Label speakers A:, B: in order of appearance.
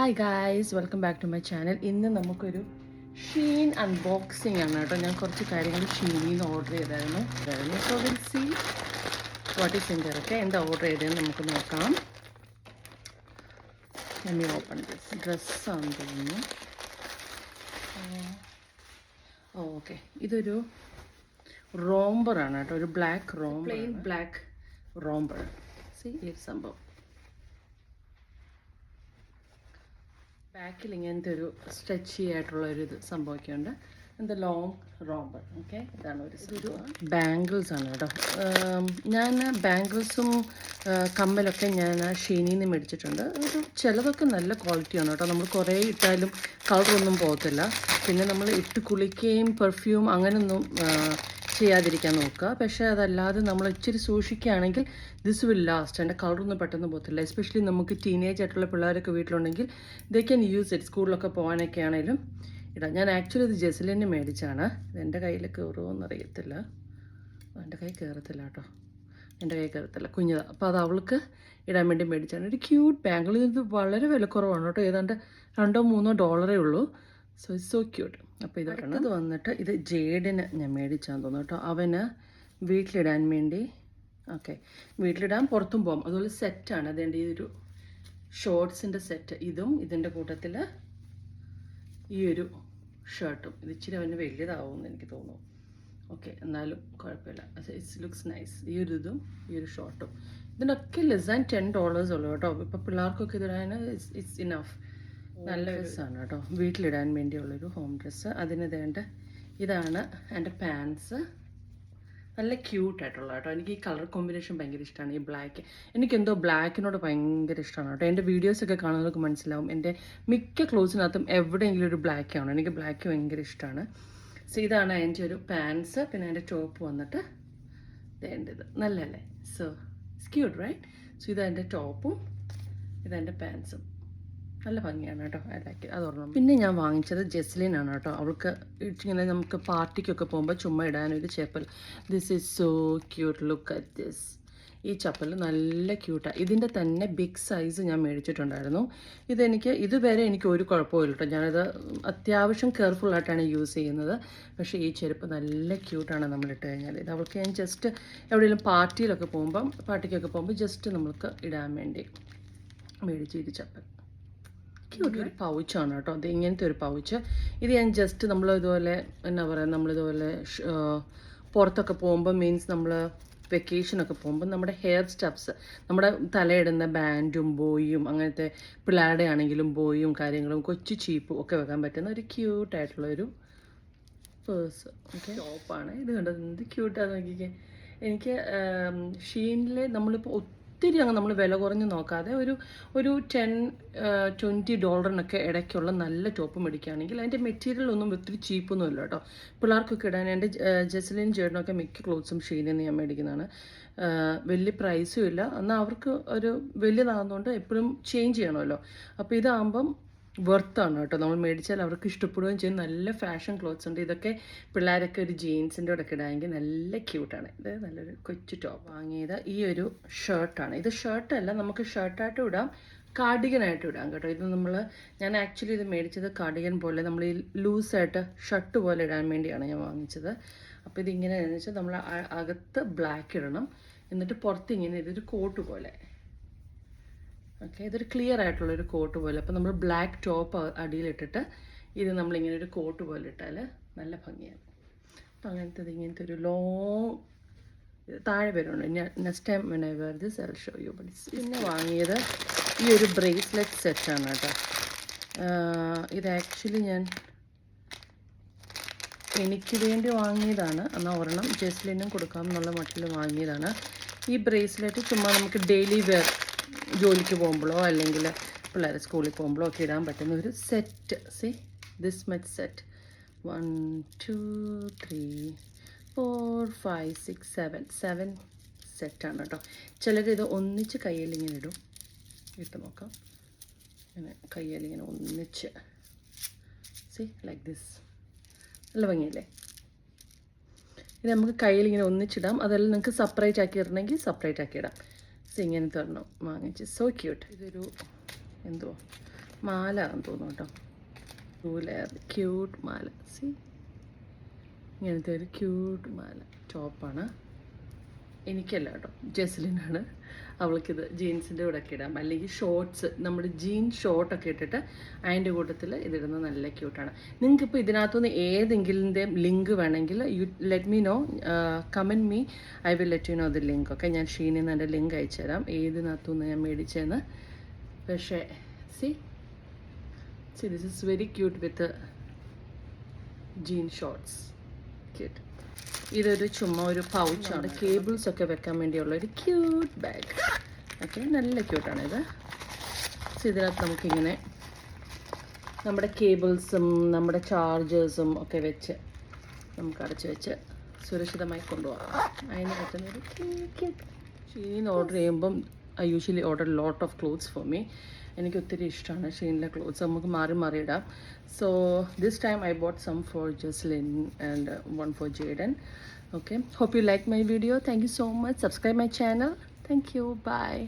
A: Hi guys, welcome back to my channel. ഇന്ന് നമുക്കൊരു Sheen unboxing ആണ് കേട്ടോ. ഞാൻ കുറച്ച് കാര്യങ്ങൾ ഷീനിൽ നിന്ന് ഓർഡർ ചെയ്തായിരുന്നു. So will see what is in there. Okay, എന്താ ഓർഡർ ചെയ്തതെന്ന് നമുക്ക് നോക്കാം. എമ്മി ഓപ്പൺ ദിസ്. ഡ്രസ്സാണെന്ന് തോന്നുന്നു. ഓക്കെ, ഇതൊരു റോംബറാണ് കേട്ടോ. ഒരു black romper, plain black romper. See ഈ സംഭവം ബാക്കിൽ ഇങ്ങനത്തെ ഒരു സ്ട്രെച്ചി ആയിട്ടുള്ള ഒരു ഇത് സംഭവിക്കുന്നുണ്ട്. എന്താ ലോങ് റോംബർ. ഓക്കെ, ഇതാണ് ഇതൊരു ബാംഗിൾസ് ആണ് കേട്ടോ. ഞാൻ ബാംഗിൾസും കമ്മലൊക്കെ ഞാൻ ഷീനിൽ നിന്ന് മേടിച്ചിട്ടുണ്ട്. ഒരു ചിലതൊക്കെ നല്ല ക്വാളിറ്റിയാണ് കേട്ടോ. നമ്മൾ കുറേ ഇട്ടാലും കളറൊന്നും പോകത്തില്ല. പിന്നെ നമ്മൾ ഇട്ട് കുളിക്കുകയും പെർഫ്യൂം അങ്ങനെയൊന്നും ചെയ്യാതിരിക്കാൻ നോക്കുക. പക്ഷേ അതല്ലാതെ നമ്മൾ ഇച്ചിരി സൂക്ഷിക്കുകയാണെങ്കിൽ ദിസ് വിൽ ലാസ്റ്റ്. എൻ്റെ കളറൊന്നും പെട്ടെന്ന് പോകത്തില്ല. എസ്പെഷ്യലി നമുക്ക് ടീനേജ് ആയിട്ടുള്ള പിള്ളേരൊക്കെ വീട്ടിലുണ്ടെങ്കിൽ ദേ ക്യാൻ യൂസ് ഇറ്റ്. സ്കൂളിലൊക്കെ പോകാനൊക്കെ ആണെങ്കിലും ഇടാം. ഞാൻ ആക്ച്വലി ഇത് ജെസ്ലിന് മേടിച്ചാണ്. ഇത് കയ്യിൽ കയറുമോയെന്ന് അറിയത്തില്ല. എൻ്റെ കൈ കയറത്തില്ല കേട്ടോ. എൻ്റെ കൈ കയറത്തില്ല, കുഞ്ഞതാണ്. അപ്പോൾ അത് അവൾക്ക് ഇടാൻ വേണ്ടി മേടിച്ചാണ്. ഒരു ക്യൂട്ട് ബാംഗിൾ. ഇത് വളരെ വിലക്കുറവാണ് കേട്ടോ. ഏതാണ്ട് $2-3 ഉള്ളൂ. So it's so cute. അപ്പോൾ ഇതാണ്. ഇത് വന്നിട്ട് ഇത് ജേഡിന് ഞാൻ മേടിച്ചാന്ന് തോന്നുന്നു കേട്ടോ. അവന് വീട്ടിലിടാൻ വേണ്ടി. ഓക്കെ, വീട്ടിലിടാൻ പുറത്തും പോകും. അതുപോലെ സെറ്റാണ്. അതേണ്ട ഇതൊരു ഷോർട്സിൻ്റെ സെറ്റ്. ഇതും ഇതിൻ്റെ കൂട്ടത്തിൽ ഈ ഒരു ഷർട്ടും. ഇത് ഇച്ചിരി അവന് വലിയതാവുമെന്ന് എനിക്ക് തോന്നുന്നു. ഓക്കെ, എന്നാലും കുഴപ്പമില്ല. It's looks nice. ഈ ഒരു ഇതും ഈ ഒരു ഷോർട്ടും ഇതിനൊക്കെ ലെസ് ദാൻ $10 ഉള്ളൂ കേട്ടോ. ഇപ്പോൾ പിള്ളേർക്കൊക്കെ ഇതിടാൻ ഇറ്റ്സ് ഇനഫ്. നല്ല ഡ്രസ്സാണ് കേട്ടോ, വീട്ടിലിടാൻ വേണ്ടിയുള്ളൊരു ഹോം ഡ്രസ്സ്. അതിന് വേണ്ട ഇതാണ് എൻ്റെ പാൻസ്. നല്ല ക്യൂട്ടായിട്ടുള്ള കേട്ടോ. എനിക്ക് ഈ കളർ കോമ്പിനേഷൻ ഭയങ്കര ഇഷ്ടമാണ്. ഈ ബ്ലാക്ക്, എനിക്കെന്തോ ബ്ലാക്കിനോട് ഭയങ്കര ഇഷ്ടമാണ് കേട്ടോ. എൻ്റെ വീഡിയോസൊക്കെ കാണുന്നവർക്ക് മനസ്സിലാവും. എൻ്റെ മിക്ക ക്ലോത്ത്സിനകത്തും എവിടെയെങ്കിലും ഒരു ബ്ലാക്കാണ്. എനിക്ക് ബ്ലാക്ക് ഭയങ്കര ഇഷ്ടമാണ്. സോ ഇതാണ് എൻ്റെ ഒരു പാൻസ്. പിന്നെ എൻ്റെ ടോപ്പ് വന്നിട്ട് വേണ്ടത് നല്ലല്ലേ. So it's cute right. So ഇതെൻ്റെ ടോപ്പും ഇതെൻ്റെ പാൻസും. നല്ല ഭംഗിയാണ് കേട്ടോ. I like it. അതോർണം. പിന്നെ ഞാൻ വാങ്ങിച്ചത് ജെസ്ലിനാണ് കേട്ടോ. അവൾക്ക് ഇങ്ങനെ നമുക്ക് പാർട്ടിക്കൊക്കെ പോകുമ്പോൾ ചുമ്മാ ഇടാനൊരു ചപ്പൽ. This is so cute. Look at this. ഈ ചപ്പൽ നല്ല ക്യൂട്ടാണ്. ഇതിൻ്റെ തന്നെ ബിഗ് സൈസ് ഞാൻ മേടിച്ചിട്ടുണ്ടായിരുന്നു. ഇതുവരെ എനിക്ക് ഒരു കുഴപ്പമില്ല കേട്ടോ. ഞാനത് അത്യാവശ്യം കെയർഫുള്ളായിട്ടാണ് യൂസ് ചെയ്യുന്നത്. പക്ഷേ ഈ ചെരുപ്പ് നല്ല ക്യൂട്ടാണ് നമ്മളിട്ട് കഴിഞ്ഞാൽ. ഇത് അവൾക്ക് ഞാൻ ജസ്റ്റ് എവിടെയെങ്കിലും പാർട്ടിക്കൊക്കെ പോകുമ്പോൾ ജസ്റ്റ് നമ്മൾക്ക് ഇടാൻ വേണ്ടി മേടിച്ചു ഈ ചപ്പൽ. ഒരു പൗച്ചാണ് കേട്ടോ. അത് ഇങ്ങനത്തെ ഒരു പൗച്ച്. ഇത് ഞാൻ ജസ്റ്റ് നമ്മളിതുപോലെ എന്നാ പറയുക, നമ്മളിതുപോലെ പുറത്തൊക്കെ പോകുമ്പോൾ, മീൻസ് നമ്മൾ വെക്കേഷനൊക്കെ പോകുമ്പോൾ നമ്മുടെ ഹെയർ സ്റ്റഫ്സ്, നമ്മുടെ തലയിടുന്ന ബാൻഡും ബോയും അങ്ങനത്തെ പിള്ളേരുടെ ആണെങ്കിലും ബോയും കാര്യങ്ങളും കൊച്ചു ചീപ്പും ഒക്കെ വെക്കാൻ പറ്റുന്ന ഒരു ക്യൂട്ടായിട്ടുള്ളൊരു പേഴ്സ്. ഓക്കെ, ടോപ്പാണ്. ഇത് കണ്ടത് എന്ത് ക്യൂട്ടാന്ന് നോക്കിക്കേ. എനിക്ക് ഷീനിലെ നമ്മളിപ്പോൾ ഒത്തിരി അങ്ങ് നമ്മൾ വില കുറഞ്ഞ് നോക്കാതെ ഒരു $10-20 ഇടയ്ക്കുള്ള നല്ല ടോപ്പ് മേടിക്കുകയാണെങ്കിൽ അതിൻ്റെ മെറ്റീരിയൽ ഒന്നും ഒത്തിരി ചീപ്പൊന്നും ഇല്ല കേട്ടോ. പിള്ളേർക്കൊക്കെ ഇടാൻ എൻ്റെ ജെസ്ലിനും ചേട്ടനൊക്കെ മിക്ക ക്ലോത്ത്സും ഷീനിൽ നിന്ന് ഞാൻ മേടിക്കുന്നതാണ്. വലിയ പ്രൈസും ഇല്ല, എന്നാൽ അവർക്ക് ഒരു വലിയതാകുന്നതുകൊണ്ട് എപ്പോഴും ചേഞ്ച് ചെയ്യണമല്ലോ. അപ്പോൾ ഇതാകുമ്പം വെർത്താണ് കേട്ടോ. നമ്മൾ മേടിച്ചാൽ അവർക്ക് ഇഷ്ടപ്പെടുകയും ചെയ്യും. നല്ല ഫാഷൻ ക്ലോത്ത്സ് ഉണ്ട്. ഇതൊക്കെ പിള്ളേരൊക്കെ ഒരു ജീൻസിൻ്റെ കൂടെ ഒക്കെ ഇടാമെങ്കിൽ നല്ല ക്യൂട്ടാണ്. ഇത് നല്ലൊരു കൊച്ചു ടോപ്പ്. വാങ്ങിയത് ഈ ഒരു ഷർട്ടാണ്. ഇത് ഷർട്ടല്ല, നമുക്ക് ഷർട്ടായിട്ടും ഇടാം, കാർഡിഗനായിട്ടും ഇടാം കേട്ടോ. ഇത് ഞാൻ ആക്ച്വലി ഇത് മേടിച്ചത് കാർഡിഗൻ പോലെ, നമ്മൾ ഈ ലൂസായിട്ട് ഷർട്ട് പോലെ ഇടാൻ വേണ്ടിയാണ് ഞാൻ വാങ്ങിച്ചത്. അപ്പോൾ ഇതിങ്ങനെയാണെന്ന് വെച്ചാൽ നമ്മൾ അകത്ത് ബ്ലാക്ക് ഇടണം, എന്നിട്ട് പുറത്ത് ഇങ്ങനെ ഇതൊരു കോട്ട് പോലെ. ഓക്കെ, ഇതൊരു ക്ലിയർ ആയിട്ടുള്ളൊരു കോട്ട് പോലെ. അപ്പോൾ നമ്മൾ ബ്ലാക്ക് ടോപ്പ് അടിയിലിട്ടിട്ട് ഇത് നമ്മളിങ്ങനെ ഒരു കോട്ട് പോലെ ഇട്ടാൽ നല്ല ഭംഗിയാണ്. അപ്പോൾ ഇങ്ങനത്തെ ഒരു ലോങ് താഴെ വരുന്നുണ്ട്. Next time when I wear this I will show you. പിന്നെ വാങ്ങിയത് ഈ ഒരു ബ്രേസ്ലെറ്റ് സെറ്റാണ് കേട്ടോ. ഇത് ആക്ച്വലി ഞാൻ എനിക്ക് വേണ്ടി വാങ്ങിയതാണ്. എന്നാൽ ഒരെണ്ണം ജെസ്ലിനും കൊടുക്കാം എന്നുള്ള മട്ടിൽ വാങ്ങിയതാണ്. ഈ ബ്രേസ്ലെറ്റ് ചുമ്മാ നമുക്ക് ഡെയിലി വെയർ, ജോലിക്ക് പോകുമ്പോഴോ അല്ലെങ്കിൽ പിള്ളേരെ സ്കൂളിൽ പോകുമ്പോഴോ ഒക്കെ ഇടാൻ പറ്റുന്ന ഒരു set. See this much set. 1 2 3 4 5 6 7 സെറ്റാണ് കേട്ടോ. ചിലരിത് ഒന്നിച്ച് കയ്യിലിങ്ങനെ ഇടും. ഇട്ട് നോക്കാം. ഇങ്ങനെ കയ്യിലിങ്ങനെ ഒന്നിച്ച്. C like this. നല്ല ഭംഗിയല്ലേ. ഇത് നമുക്ക് കയ്യിലിങ്ങനെ ഒന്നിച്ചിടാം. അതെല്ലാം നിങ്ങൾക്ക് സെപ്പറേറ്റ് ആക്കി ഇടണമെങ്കിൽ സെപ്പറേറ്റ് ആക്കി ഇടാം. ഇങ്ങനത്തെ ഒരെണ്ണം വാങ്ങിച്ച്. So cute. ഇതൊരു എന്തോ മാല എന്ന് തോന്നുന്നു കേട്ടോ. 2 ലെയർ ക്യൂട്ട് മാല. സി, ഇങ്ങനത്തെ ഒരു ക്യൂട്ട് മാല ടോപ്പാണ്. എനിക്കല്ല കേട്ടോ, ജെസ്ലിനാണ്. അവൾക്കിത് ജീൻസിൻ്റെ കൂടെ ഒക്കെ ഇടാം, അല്ലെങ്കിൽ ഷോർട്ട്സ്, നമ്മുടെ ജീൻ ഷോർട്ടൊക്കെ ഇട്ടിട്ട് അതിൻ്റെ കൂട്ടത്തിൽ ഇതിടുന്നത് നല്ല ക്യൂട്ടാണ്. നിങ്ങൾക്കിപ്പോൾ ഇതിനകത്തുനിന്ന് ഏതെങ്കിലിൻ്റെ ലിങ്ക് വേണമെങ്കിൽ you let me know, comment me, I will let you know the link. Okay, ഞാൻ ഷീനിൽ നിന്ന് എൻ്റെ ലിങ്ക് അയച്ചു തരാം ഏതിനകത്തുനിന്ന് ഞാൻ മേടിച്ചതെന്ന്. പക്ഷേ see this is very cute with jean shorts. Cute. ഇതൊരു ചുമ്മാ ഒരു പൗച്ചാണ്, കേബിൾസ് ഒക്കെ വെക്കാൻ വേണ്ടിയുള്ള ഒരു ക്യൂട്ട് ബാഗ്. ഓക്കെ, നല്ല ക്യൂട്ടാണ് ഇത്. ഇതിനകത്ത് നമുക്കിങ്ങനെ നമ്മുടെ കേബിൾസും നമ്മുടെ ചാർജേഴ്സും ഒക്കെ വെച്ച് നമുക്ക് അടച്ച് വെച്ച് സുരക്ഷിതമായി കൊണ്ടുപോകാം. അതിന് പറ്റുന്നൊരു ക്യൂട്ട്. ഷീൻ ഓർഡർ ചെയ്യുമ്പം I usually order lot of clothes for me. എനിക്ക് ഒത്തിരി ഇഷ്ടമാണ് ഷീനിലെ ക്ലോത്ത്സ്, നമുക്ക് മാറി മാറി ഇടാം. So this time I bought some for Jaslin and one for Jaden. Okay, hope you like my video. Thank you so much. Subscribe my channel. Thank you. Bye.